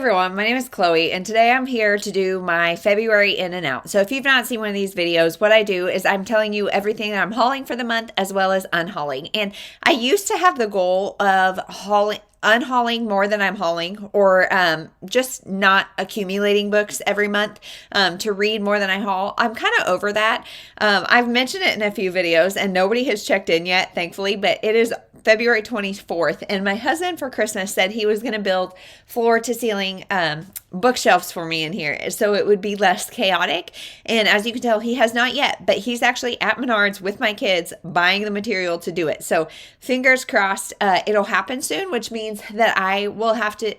everyone, my name is Chloe, and today I'm here to do my February in and out. So if you've not seen one of these videos, what I do is I'm telling you everything that I'm hauling for the month as well as unhauling. And I used to have the goal of unhauling more than I'm hauling, or just not accumulating books every month to read more than I haul. I'm kind of over that. I've mentioned it in a few videos and nobody has checked in yet, thankfully, but it is February 24th, and my husband for Christmas said he was going to build floor-to-ceiling bookshelves for me in here so it would be less chaotic. And as you can tell, he has not yet, but he's actually at Menards with my kids buying the material to do it. So fingers crossed it'll happen soon, which means that I will have to,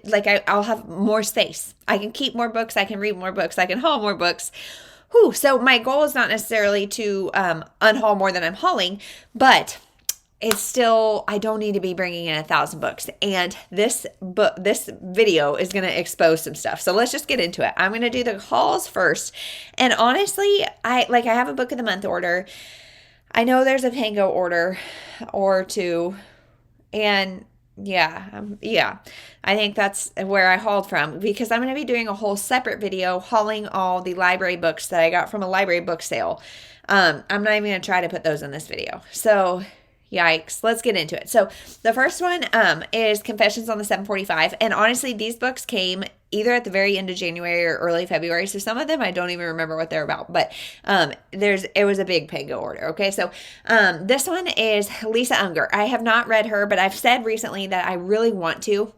I'll have more space. I can keep more books, I can read more books, I can haul more books. Whew. So my goal is not necessarily to unhaul more than I'm hauling, but it's still, I don't need to be bringing in 1,000 books. And this video is going to expose some stuff. So let's just get into it. I'm going to do the hauls first. And honestly, I have a book of the month order. I know there's a Pango order or two. And yeah, I think that's where I hauled from, because I'm going to be doing a whole separate video hauling all the library books that I got from a library book sale. I'm not even going to try to put those in this video. So yikes, let's get into it. So the first one is Confessions on the 745. And honestly, these books came either at the very end of January or early February. So some of them I don't even remember what they're about. But it was a big Pango order. Okay, so this one is Lisa Unger. I have not read her, but I've said recently that I really want to.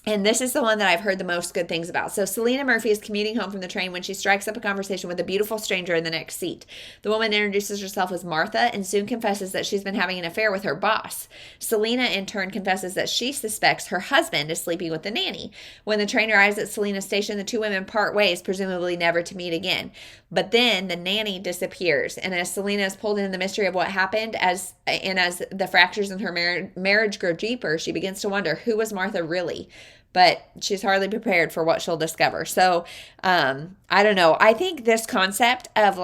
And this is the one that I've heard the most good things about. So Selena Murphy is commuting home from the train when she strikes up a conversation with a beautiful stranger in the next seat. The woman introduces herself as Martha and soon confesses that she's been having an affair with her boss. Selena in turn confesses that she suspects her husband is sleeping with the nanny. When the train arrives at Selena's station, the two women part ways, presumably never to meet again. But then the nanny disappears. And as Selena is pulled into the mystery of what happened, as the fractures in her marriage grow deeper, she begins to wonder, who was Martha really? But she's hardly prepared for what she'll discover. So, I don't know. I think this concept of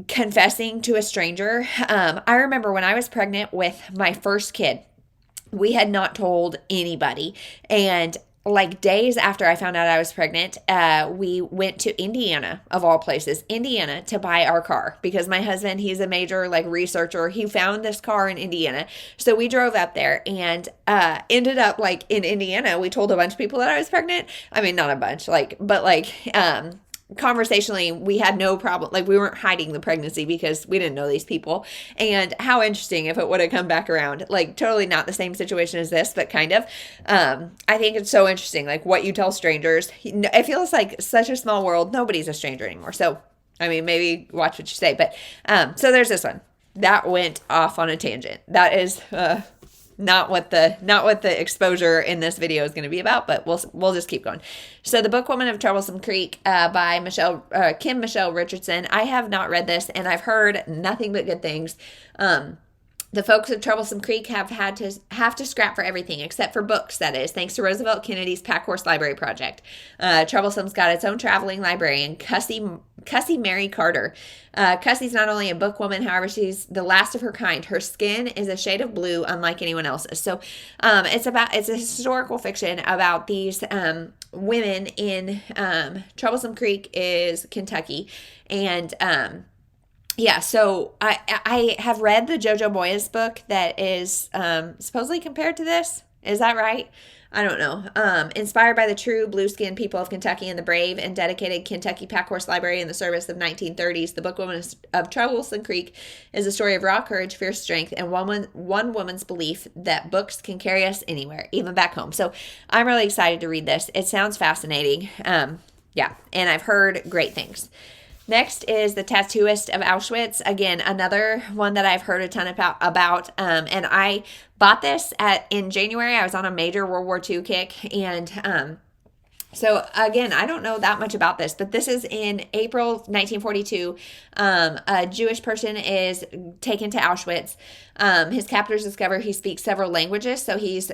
confessing to a stranger, I remember when I was pregnant with my first kid, we had not told anybody. And days after I found out I was pregnant, we went to Indiana, of all places, Indiana, to buy our car, because my husband, he's a major researcher. He found this car in Indiana. So we drove up there and ended up in Indiana. We told a bunch of people that I was pregnant. I mean, not a bunch, conversationally, we had no problem. We weren't hiding the pregnancy because we didn't know these people. And how interesting if it would have come back around. Totally not the same situation as this, but kind of. I think it's so interesting, what you tell strangers. It feels like such a small world. Nobody's a stranger anymore. So, I mean, maybe watch what you say. But, so there's this one. That went off on a tangent. That is not what the exposure in this video is going to be about, but we'll just keep going. So The Bookwoman of Troublesome Creek by Kim Michelle Richardson. I have not read this, and I've heard nothing but good things. The folks at Troublesome Creek have to scrap for everything except for books, that is, thanks to Roosevelt Kennedy's Pack Horse Library Project. Troublesome's got its own traveling librarian, Cussie Mary Carter. Cussie's not only a bookwoman, however, she's the last of her kind. Her skin is a shade of blue, unlike anyone else's. So it's a historical fiction about these women in Troublesome Creek is Kentucky. And yeah, so I have read the JoJo Moyes book that is supposedly compared to this. Is that right? I don't know. Inspired by the true blue-skinned people of Kentucky and the brave and dedicated Kentucky Pack Horse Library in the service of 1930s, The Bookwoman of Troublesome Creek is a story of raw courage, fierce strength, and one woman's belief that books can carry us anywhere, even back home. So I'm really excited to read this. It sounds fascinating. Yeah, and I've heard great things. Next is The Tattooist of Auschwitz. Again, another one that I've heard a ton about. And I bought this in January. I was on a major World War II kick. And So again, I don't know that much about this, but this is in April 1942. A Jewish person is taken to Auschwitz. His captors discover he speaks several languages, so he's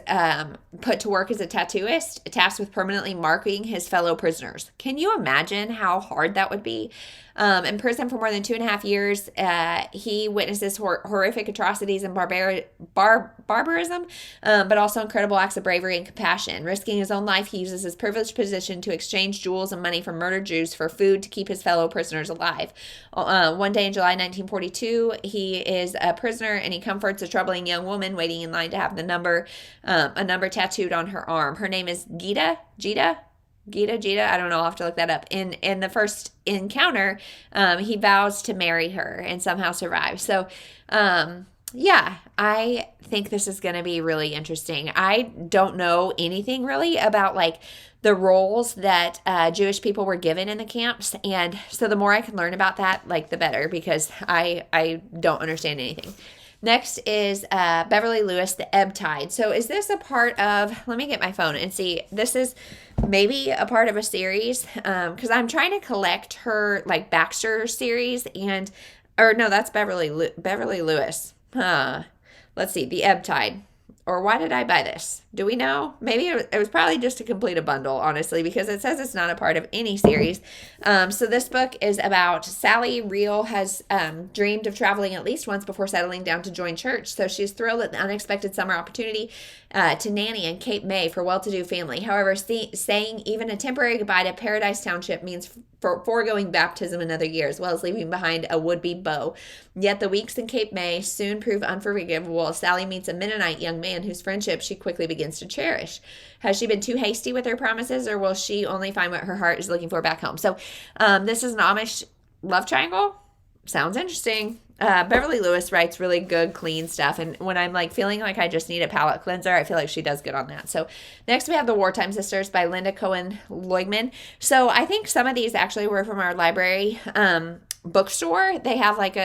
put to work as a tattooist, tasked with permanently marking his fellow prisoners. Can you imagine how hard that would be? In prison for more than 2.5 years, he witnesses horrific atrocities and barbarism, but also incredible acts of bravery and compassion. Risking his own life, he uses his privileged position to exchange jewels and money from murdered Jews for food to keep his fellow prisoners alive. One day in July 1942, he is a prisoner and he comforts a troubling young woman waiting in line to have a number tattooed on her arm. Her name is Gita, I don't know, I'll have to look that up. In the first encounter, he vows to marry her and somehow survives. So, yeah, I think this is going to be really interesting. I don't know anything really about like the roles that Jewish people were given in the camps. And so the more I can learn about that, like the better, because I don't understand anything. Next is Beverly Lewis, The Ebb Tide. So is this a part of, let me get my phone and see, this is maybe a part of a series, because I'm trying to collect her like Baxter series that's Beverly Lewis. Let's see, The Ebb Tide. Or why did I buy this? Do we know? Maybe it was probably just to complete a bundle, honestly, because it says it's not a part of any series. So this book is about Sally Reel has dreamed of traveling at least once before settling down to join church. So she's thrilled at the unexpected summer opportunity to nanny in Cape May for well-to-do family. However, saying even a temporary goodbye to Paradise Township means foregoing baptism another year, as well as leaving behind a would-be beau. Yet the weeks in Cape May soon prove unforgivable as Sally meets a Mennonite young man whose friendship she quickly begins to cherish. Has she been too hasty with her promises, or will she only find what her heart is looking for back home? So this is an Amish love triangle. Sounds interesting. Beverly Lewis writes really good, clean stuff. And when I'm like feeling like I just need a palate cleanser, I feel like she does good on that. So next we have The Wartime Sisters by Lynda, Cohen, Loigman. So I think some of these actually were from our library bookstore. They have like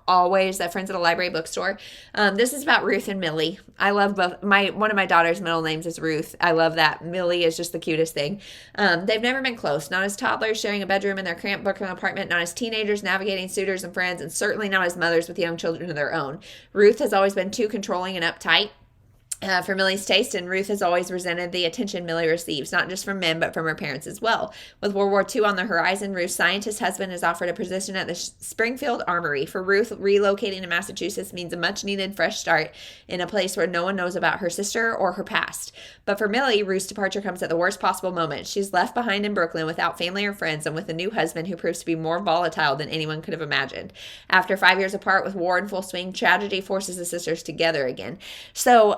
always a Friends at a Library bookstore. This is about Ruth and Millie. I love both. One of my daughter's middle names is Ruth. I love that. Millie is just the cutest thing. They've never been close. Not as toddlers sharing a bedroom in their cramped Brooklyn apartment. Not as teenagers navigating suitors and friends. And certainly not as mothers with young children of their own. Ruth has always been too controlling and uptight for Millie's taste, and Ruth has always resented the attention Millie receives, not just from men, but from her parents as well. With World War II on the horizon, Ruth's scientist husband is offered a position at the Springfield Armory. For Ruth, relocating to Massachusetts means a much-needed fresh start in a place where no one knows about her sister or her past. But for Millie, Ruth's departure comes at the worst possible moment. She's left behind in Brooklyn without family or friends, and with a new husband who proves to be more volatile than anyone could have imagined. After 5 years apart with war in full swing, tragedy forces the sisters together again. So,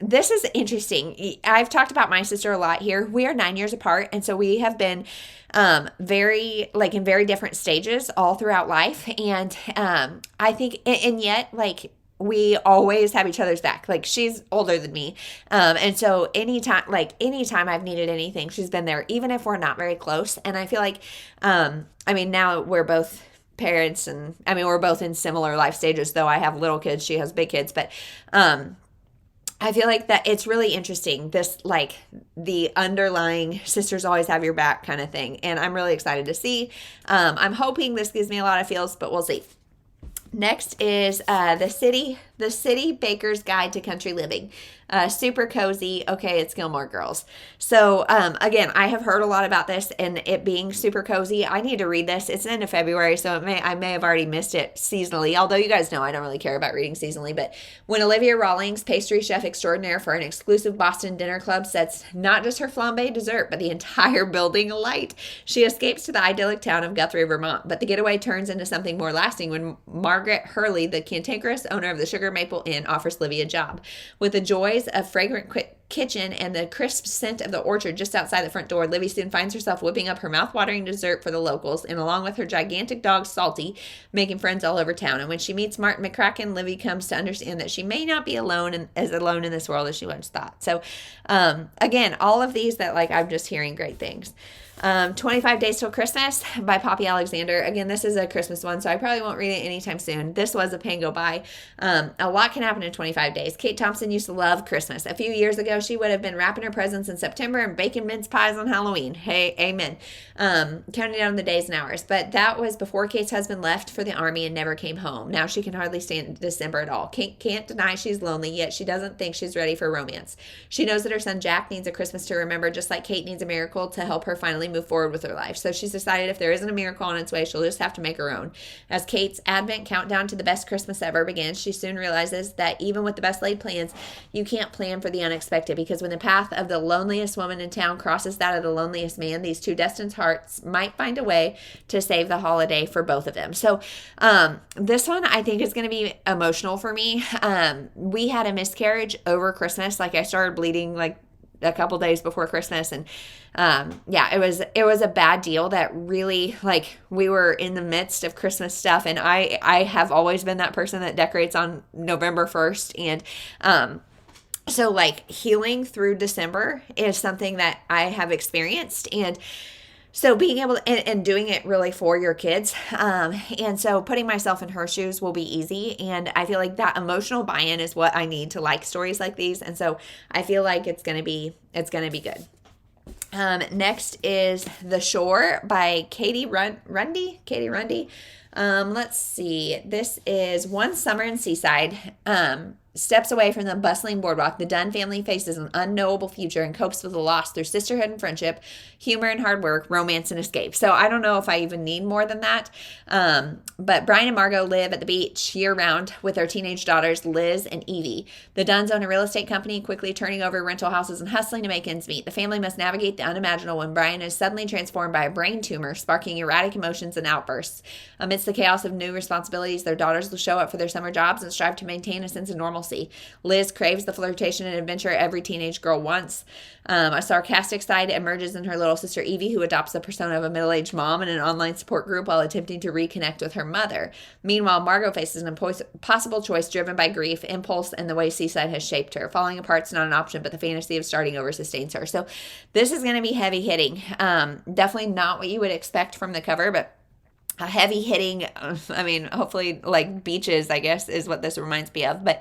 this is interesting. I've talked about my sister a lot here. We are 9 years apart, and so we have been in very different stages all throughout life. And I think, and yet, like, we always have each other's back. Like, she's older than me. And so anytime I've needed anything, she's been there, even if we're not very close. And I feel like, now we're both parents, and we're both in similar life stages, though I have little kids, she has big kids, but I feel like that it's really interesting, this, like, the underlying sisters always have your back kind of thing. And I'm really excited to see. I'm hoping this gives me a lot of feels, but we'll see. Next is the City Baker's Guide to Country Living. Super cozy. Okay, it's Gilmore Girls. So, again, I have heard a lot about this and it being super cozy. I need to read this. It's the end of February, so I may have already missed it seasonally, although you guys know I don't really care about reading seasonally. But when Olivia Rawlings, pastry chef extraordinaire for an exclusive Boston dinner club, sets not just her flambé dessert, but the entire building alight, she escapes to the idyllic town of Guthrie, Vermont. But the getaway turns into something more lasting when Margaret Hurley, the cantankerous owner of the Sugar Maple Inn, offers Livy a job. With the joys of fragrant kitchen and the crisp scent of the orchard just outside the front door, Livy soon finds herself whipping up her mouth-watering dessert for the locals, and along with her gigantic dog Salty, making friends all over town. And when she meets Martin McCracken, Livy comes to understand that she may not be as alone in this world as she once thought. So, again, all of these that, like, I'm just hearing great things. 25 Days Till Christmas by Poppy Alexander. Again, this is a Christmas one, so I probably won't read it anytime soon. This was a pain go by. A lot can happen in 25 days. Kate Thompson used to love Christmas. A few years ago, ago, she would have been wrapping her presents in September and baking mince pies on Halloween. Hey, amen. Counting down the days and hours. But that was before Kate's husband left for the army and never came home. Now she can hardly stand December at all. Kate can't deny she's lonely, yet she doesn't think she's ready for romance. She knows that her son Jack needs a Christmas to remember, just like Kate needs a miracle to help her finally move forward with her life. So she's decided if there isn't a miracle on its way, she'll just have to make her own. As Kate's Advent countdown to the best Christmas ever begins, she soon realizes that even with the best laid plans, you can't plan for the unexpected, because when the path of the loneliest woman in town crosses that of the loneliest man, these two destined hearts might find a way to save the holiday for both of them. So this one I think is going to be emotional for me. We had a miscarriage over Christmas. Like, I started bleeding like a couple days before Christmas, and it was a bad deal that really, like, we were in the midst of Christmas stuff, and I have always been that person that decorates on November 1st, and so like healing through December is something that I have experienced, and so being able to, and doing it really for your kids, and so putting myself in her shoes will be easy, and I feel like that emotional buy-in is what I need to like stories like these, and so I feel like it's gonna be good. Next is The Shore by Runde. Katie Runde. Let's see. This is one summer in Seaside. Steps away from the bustling boardwalk, the Dunn family faces an unknowable future and copes with the loss through sisterhood and friendship, humor and hard work, romance and escape. So I don't know if I even need more than that. But Brian and Margot live at the beach year-round with their teenage daughters, Liz and Evie. The Dunns own a real estate company, quickly turning over rental houses and hustling to make ends meet. The family must navigate the unimaginable when Brian is suddenly transformed by a brain tumor, sparking erratic emotions and outbursts. Amidst the chaos of new responsibilities, their daughters will show up for their summer jobs and strive to maintain a sense of normalcy. Liz craves the flirtation and adventure every teenage girl wants. A sarcastic side emerges in her little sister Evie, who adopts the persona of a middle-aged mom in an online support group while attempting to reconnect with her mother. Meanwhile, Margot faces an impossible choice driven by grief, impulse, and the way Seaside has shaped her. Falling apart's not an option, but the fantasy of starting over sustains her. So this is going to be heavy-hitting. Definitely not what you would expect from the cover, but a heavy hitting, I mean, hopefully like beaches, I guess, is what this reminds me of, but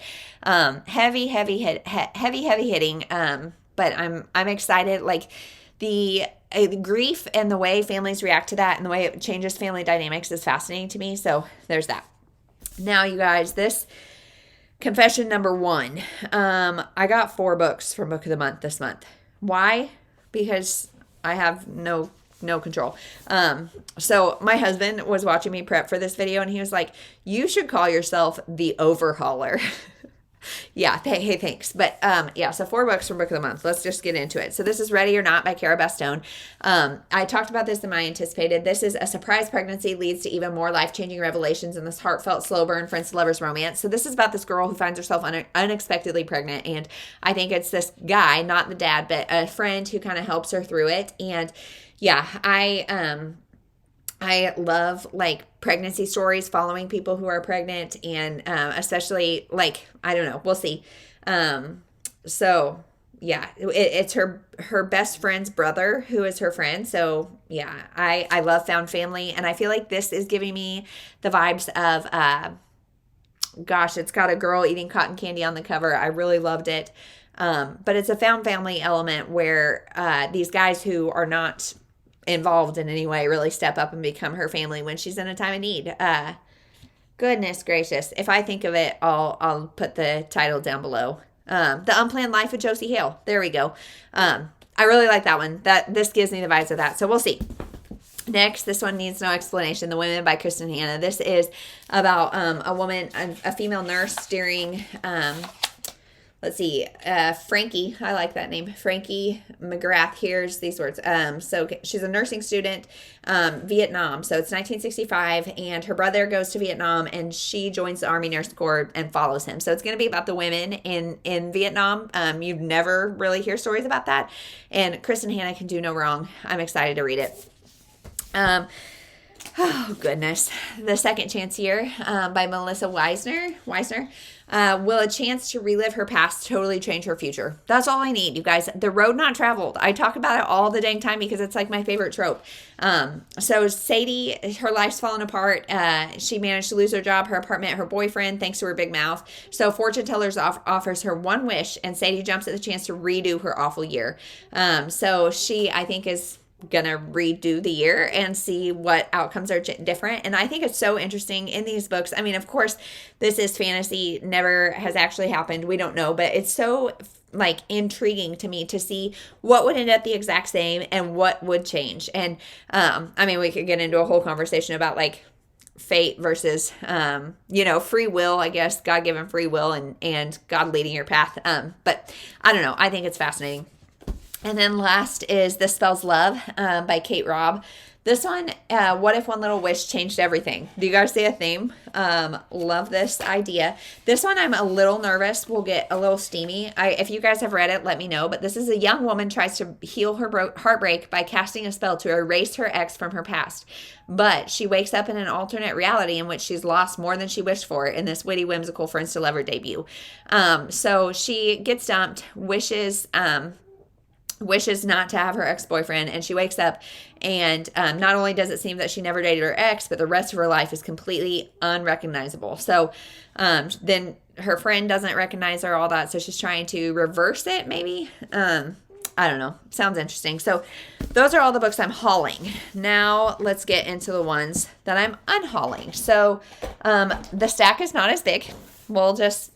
heavy hitting. But I'm excited. Like the grief and the way families react to that and the way it changes family dynamics is fascinating to me. So there's that. Now, you guys, this confession number 1. I got 4 books for Book of the Month this month. Why? Because I have no control. So my husband was watching me prep for this video, and he was like, you should call yourself the overhauler. Yeah. Hey, thanks. But, so 4 books from Book of the Month. Let's just get into it. So this is Ready or Not by Cara Bastone. I talked about this in my anticipated. This is a surprise pregnancy leads to even more life-changing revelations in this heartfelt, slow burn friends to lovers romance. So this is about this girl who finds herself unexpectedly pregnant. And I think it's this guy, not the dad, but a friend who kind of helps her through it. And yeah, I love like pregnancy stories, following people who are pregnant, and especially like, I don't know, we'll see. So yeah, it's her best friend's brother who is her friend. So yeah, I love found family, and I feel like this is giving me the vibes of it's got a girl eating cotton candy on the cover. I really loved it. But it's a found family element where these guys who are not involved in any way really step up and become her family when she's in a time of need. Goodness gracious. If I think of it, I'll put the title down below. The Unplanned Life of Josie Hale. There we go. I really like that one. This gives me the vibes of that. So we'll see. Next, this one needs no explanation. The Women by Kristin Hannah. This is about a woman, a female nurse during Frankie, I like that name. Frankie McGrath hears these words. So she's a nursing student, Vietnam. So it's 1965, and her brother goes to Vietnam, and she joins the Army Nurse Corps and follows him. So it's going to be about the women in Vietnam. You never really hear stories about that. And Kristin Hannah can do no wrong. I'm excited to read it. Oh, goodness. The Second Chance Here by Melissa Wiesner. Will a chance to relive her past totally change her future? That's all I need, you guys. The road not traveled. I talk about it all the dang time because it's like my favorite trope. So Sadie, her life's fallen apart. She managed to lose her job, her apartment, her boyfriend, thanks to her big mouth. So fortune tellers offers her one wish, and Sadie jumps at the chance to redo her awful year. So she, I think, is gonna redo the year and see what outcomes are different. And I think it's so interesting in these books. I mean, of course, this is fantasy, never has actually happened, we don't know, but it's so like intriguing to me to see what would end up the exact same and what would change. And I mean, we could get into a whole conversation about like fate versus free will, I guess, God-given free will and God leading your path. But I don't know, I think it's fascinating. And then last is This Spells Love by Kate Robb. This one, what if one little wish changed everything? Do you guys see a theme? Love this idea. This one I'm a little nervous. Will get a little steamy. If you guys have read it, let me know. But this is a young woman tries to heal her heartbreak by casting a spell to erase her ex from her past. But she wakes up in an alternate reality in which she's lost more than she wished for in this witty, whimsical Friends to Lover debut. So she gets dumped, wishes not to have her ex-boyfriend, and she wakes up and not only does it seem that she never dated her ex, but the rest of her life is completely unrecognizable. So then her friend doesn't recognize her, all that, so she's trying to reverse it maybe. I don't know. Sounds interesting. So those are all the books I'm hauling. Now let's get into the ones that I'm unhauling. So the stack is not as big. I'll just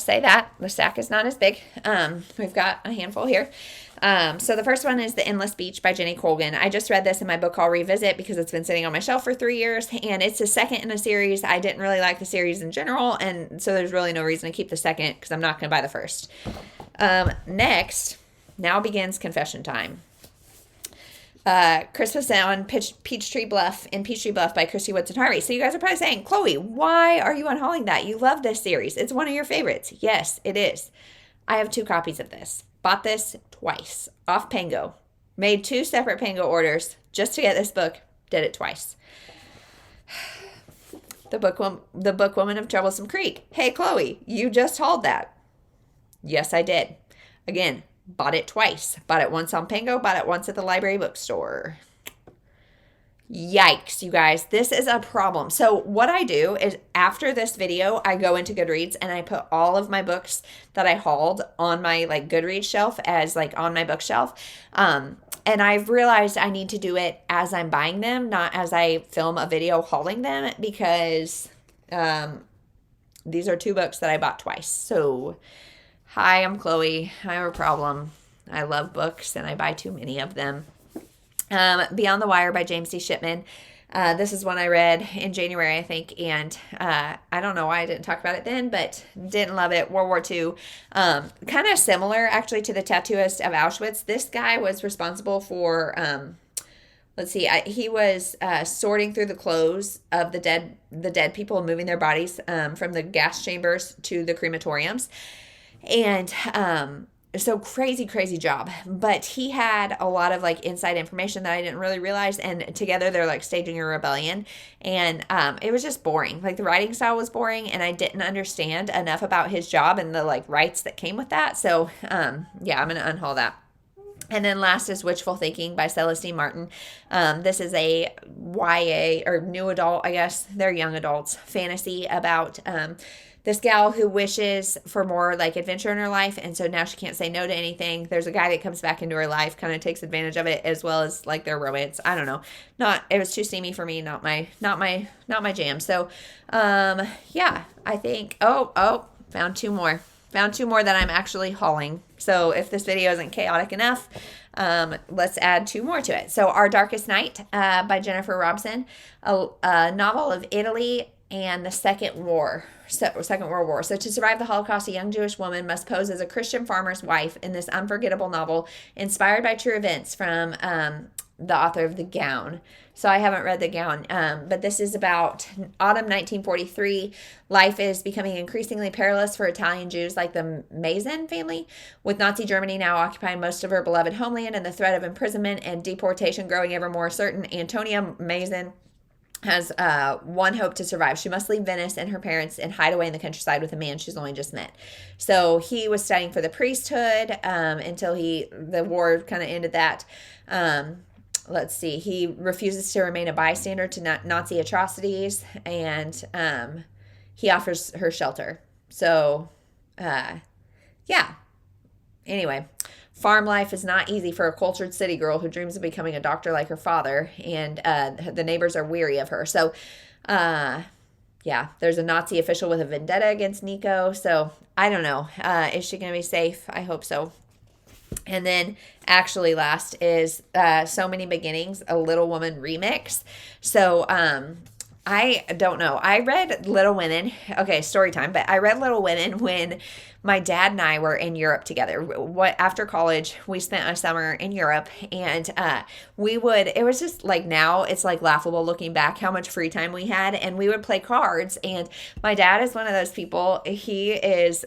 say that. The stack is not as big. We've got a handful here. So the first one is The Endless Beach by Jenny Colgan. I just read this in my book I'll Revisit because it's been sitting on my shelf for 3 years, and it's the second in a series. I didn't really like the series in general, and so there's really no reason to keep the second because I'm not going to buy the first. Next, now begins confession time. Christmas on Peachtree Bluff by Kristy, Woodson, Harvey. So you guys are probably saying, Chloe, why are you unhauling that? You love this series. It's one of your favorites. Yes, it is. I have 2 copies of this. Bought this twice off Pango. Made 2 separate Pango orders just to get this book. Did it twice. The Bookwoman of Troublesome Creek. Hey, Chloe, you just hauled that. Yes, I did. Again, bought it twice. Bought it once on Pango, bought it once at the library bookstore. Yikes, you guys. This is a problem. So what I do is after this video, I go into Goodreads and I put all of my books that I hauled on my like Goodreads shelf as like on my bookshelf. And I've realized I need to do it as I'm buying them, not as I film a video hauling them, because these are 2 books that I bought twice. So hi, I'm Chloe. I have a problem. I love books and I buy too many of them. Beyond the Wire by James D. Shipman. This is one I read in January, I think, and I don't know why I didn't talk about it then, but didn't love it. World War II. Kind of similar, actually, to the Tattooist of Auschwitz. This guy was responsible for, he was sorting through the clothes of the dead people and moving their bodies from the gas chambers to the crematoriums. And so crazy job, but he had a lot of like inside information that I didn't really realize, and together they're like staging a rebellion, and it was just boring. Like the writing style was boring, and I didn't understand enough about his job and the like rights that came with that. So yeah, I'm gonna unhaul that. And then last is Witchful Thinking by Celestine Martin. This is a YA or new adult, I guess they're young adults, fantasy about this gal who wishes for more like adventure in her life, and so now she can't say no to anything. There's a guy that comes back into her life, kind of takes advantage of it, as well as like their romance. I don't know. It was too steamy for me, not my jam. So yeah, I think found 2 more. Found 2 more that I'm actually hauling. So if this video isn't chaotic enough, let's add 2 more to it. So OurDarkest Knight by Jennifer Robson, a novel of Italy and the Second World War. So to survive the Holocaust, a young Jewish woman must pose as a Christian farmer's wife in this unforgettable novel inspired by true events from the author of The Gown. So I haven't read The Gown, but this is about autumn 1943. Life is becoming increasingly perilous for Italian Jews like the Mason family, with Nazi Germany now occupying most of her beloved homeland and the threat of imprisonment and deportation growing ever more certain. Antonia Mason has one hope to survive. She must leave Venice and her parents and hide away in the countryside with a man she's only just met. So he was studying for the priesthood until the war kind of ended that. Let's see. He refuses to remain a bystander to Nazi atrocities, and he offers her shelter. So, yeah. Anyway, farm life is not easy for a cultured city girl who dreams of becoming a doctor like her father, and the neighbors are weary of her. So, yeah, there's a Nazi official with a vendetta against Nico. So, I don't know. Is she going to be safe? I hope so. And then actually last is So Many Beginnings, a Little Woman remix. So, I don't know. I read Little Women. Okay, story time. But I read Little Women when my dad and I were in Europe together. After college, we spent a summer in Europe, and it was just like, now it's like laughable looking back how much free time we had, and we would play cards. And my dad is one of those people. He is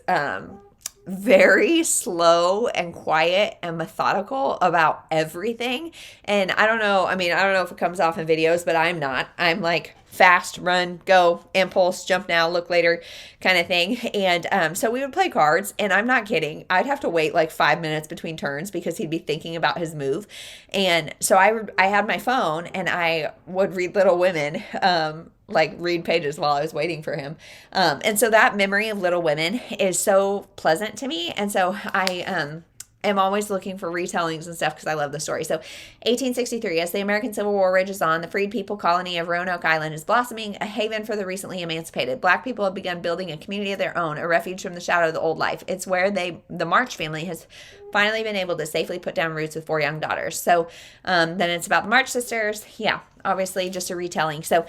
very slow and quiet and methodical about everything. And I don't know if it comes off in videos, but I'm not. I'm like fast, run, go, impulse, jump now, look later kind of thing. And so we would play cards, and I'm not kidding. I'd have to wait like 5 minutes between turns because he'd be thinking about his move. And so I had my phone, and I would read Little Women, like read pages while I was waiting for him. And so that memory of Little Women is so pleasant to me. And so I am always looking for retellings and stuff because I love the story. So 1863, as the American Civil War rages on, the freed people colony of Roanoke Island is blossoming, a haven for the recently emancipated. Black people have begun building a community of their own, a refuge from the shadow of the old life. It's where the March family has finally been able to safely put down roots with 4 young daughters. So then it's about the March sisters. Yeah, obviously just a retelling. So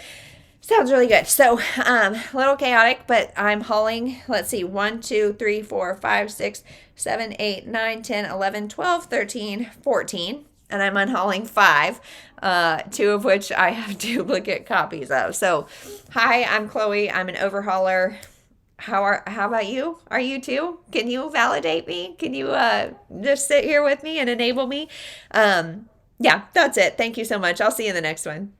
sounds really good. So, a little chaotic, but I'm hauling, let's see, 1, 2, 3, 4, 5, 6, 7, 8, 9, 10, 11, 12, 13, 14. And I'm unhauling 5, 2 of which I have duplicate copies of. So, hi, I'm Chloe. I'm an overhauler. How about you? Are you too? Can you validate me? Can you just sit here with me and enable me? Yeah, that's it. Thank you so much. I'll see you in the next one.